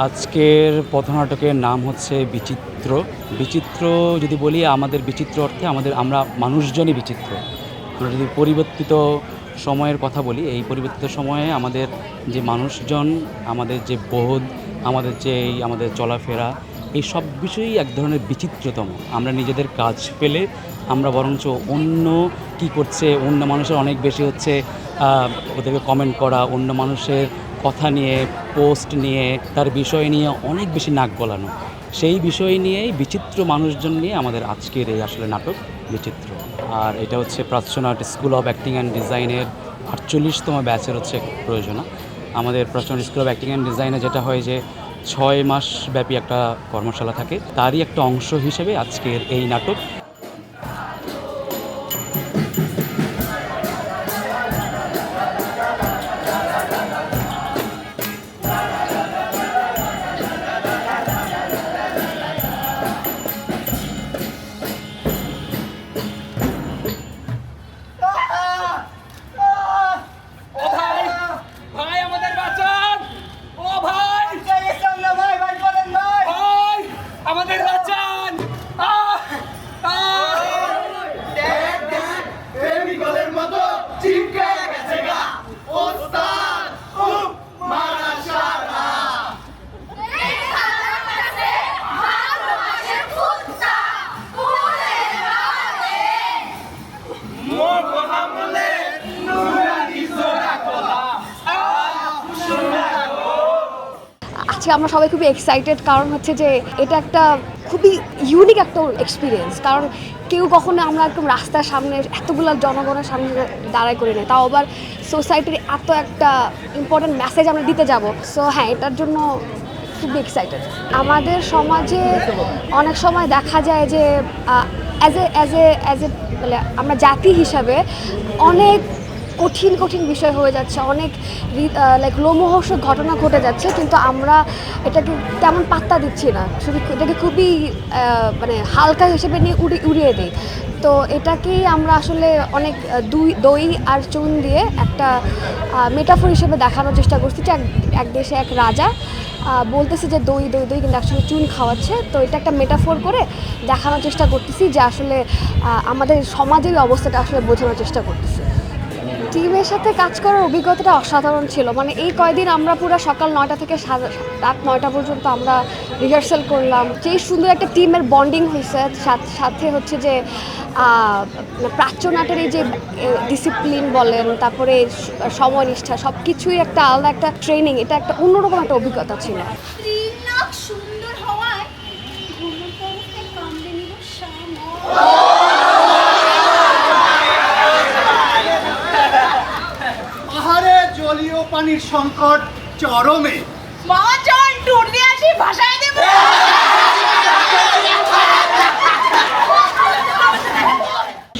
আজকের পথনাটকের নাম হচ্ছে বিচিত্র। বিচিত্র যদি বলি, আমাদের বিচিত্র অর্থে আমরা মানুষজনই বিচিত্র। আমরা যদি পরিবর্তিত সময়ের কথা বলি, এই পরিবর্তিত সময়ে আমাদের যে মানুষজন, আমাদের যে বোধ, আমাদের চলাফেরা, এই সব বিষয়ই এক ধরনের বিচিত্রতম। আমরা নিজেদের কাজ পেলে আমরা বরঞ্চ অন্য কি করছে, অন্য মানুষের অনেক বেশি হচ্ছে ওদেরকে কমেন্ট করা, অন্য মানুষের কথা নিয়ে, পোস্ট নিয়ে, তার বিষয় নিয়ে অনেক বেশি নাক গলানো। সেই বিষয় নিয়েই বিচিত্র মানুষজন নিয়ে আমাদের আজকের এই আসলে নাটক বিচিত্র। আর এটা হচ্ছে প্রাচ্যনাট স্কুল অফ অ্যাক্টিং অ্যান্ড ডিজাইনের 48তম ব্যাচের হচ্ছে প্রয়োজনা। আমাদের প্রাচ্যনাট স্কুল অফ অ্যাক্টিং অ্যান্ড ডিজাইনে যেটা হয় যে 6 মাস ব্যাপী একটা কর্মশালা থাকে, তারই একটা অংশ হিসেবে আজকের এই নাটক। আমরা সবাই খুবই এক্সাইটেড, কারণ হচ্ছে যে এটা একটা খুবই ইউনিক একটা এক্সপিরিয়েন্স। কারণ কেউ কখনো আমরা একদম রাস্তার সামনে এতগুলো জনগণের সামনে দাঁড়াই করি না, তাও আবার সোসাইটির এত একটা ইম্পর্টেন্ট মেসেজ আমরা দিতে যাব। সো হ্যাঁ, এটার জন্য খুবই এক্সাইটেড। আমাদের সমাজে অনেক সময় দেখা যায় যে অ্যাজ এ মানে আমরা জাতি হিসাবে অনেক কঠিন বিষয় হয়ে যাচ্ছে, অনেক লাইক লোমহর্ষক ঘটনা ঘটে যাচ্ছে, কিন্তু আমরা এটাকে তেমন পাত্তা দিচ্ছি না, শুধু এটাকে খুবই মানে হালকা হিসেবে নিয়ে উড়িয়ে দিই। তো এটাকেই আমরা আসলে অনেক দই আর চুন দিয়ে একটা মেটাফোর হিসেবে দেখানোর চেষ্টা করছি যে এক দেশে এক রাজা বলতেছে যে দই দই দই, কিন্তু আসলে চুন খাওয়াচ্ছে। তো এটা একটা মেটাফোর করে দেখানোর চেষ্টা করতেছি যে আসলে আমাদের সমাজের অবস্থাটা আসলে বোঝানোর চেষ্টা করতেছি। টিমের সাথে কাজ করার অভিজ্ঞতাটা অসাধারণ ছিল। মানে এই কয়দিন আমরা পুরো সকাল 9টা থেকে রাত 9টা পর্যন্ত আমরা রিহার্সাল করলাম। যেই সুন্দর একটা টিমের বন্ডিং হয়েছে, সাথে হচ্ছে যে প্রাচ্যনাটের এই যে ডিসিপ্লিন বলেন, তারপরে সময়নিষ্ঠা, সব কিছুই একটা আলাদা একটা ট্রেনিং, এটা একটা অন্যরকম একটা অভিজ্ঞতা ছিল। জলীয় পানির সংকট চরমে। মামা চল ট্যুর দিয়ে আসি, ভাষায় দেব।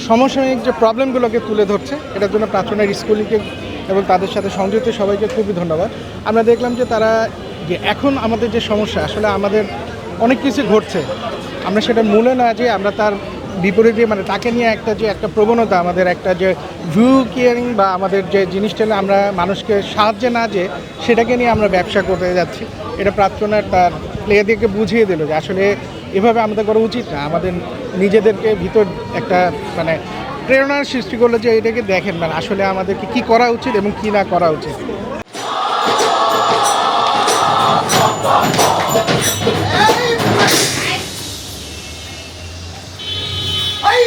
সমসাময়িক যে প্রবলেমগুলোকে তুলে ধরছে, এটার জন্য প্রাচ্যনাট স্কুলকে এবং তাদের সাথে সংযুক্ত সবাইকে খুবই ধন্যবাদ। আমরা দেখলাম যে তারা যে এখন আমাদের যে সমস্যা, আসলে আমাদের অনেক কিছু ঘটছে, আমরা সেটা মূলে না যে আমরা তার বিপরীতে, মানে তাকে নিয়ে একটা প্রবণতা, আমাদের একটা যে ভিউ কেয়ারিং বা আমাদের যে জিনিসটা আমরা মানুষকে সাহায্যে না, যে সেটাকে নিয়ে আমরা ব্যবসা করতে যাচ্ছি। এটা প্রাচ্যনাট তার প্লেয়ারদেরকে বুঝিয়ে দিল যে আসলে এভাবে আমাদের করা উচিত না। আমাদের নিজেদেরকে ভিতর একটা মানে প্রেরণার সৃষ্টি করলো যে এটাকে দেখেন, মানে আসলে আমাদেরকে কি করা উচিত এবং কি না করা উচিত। Ay,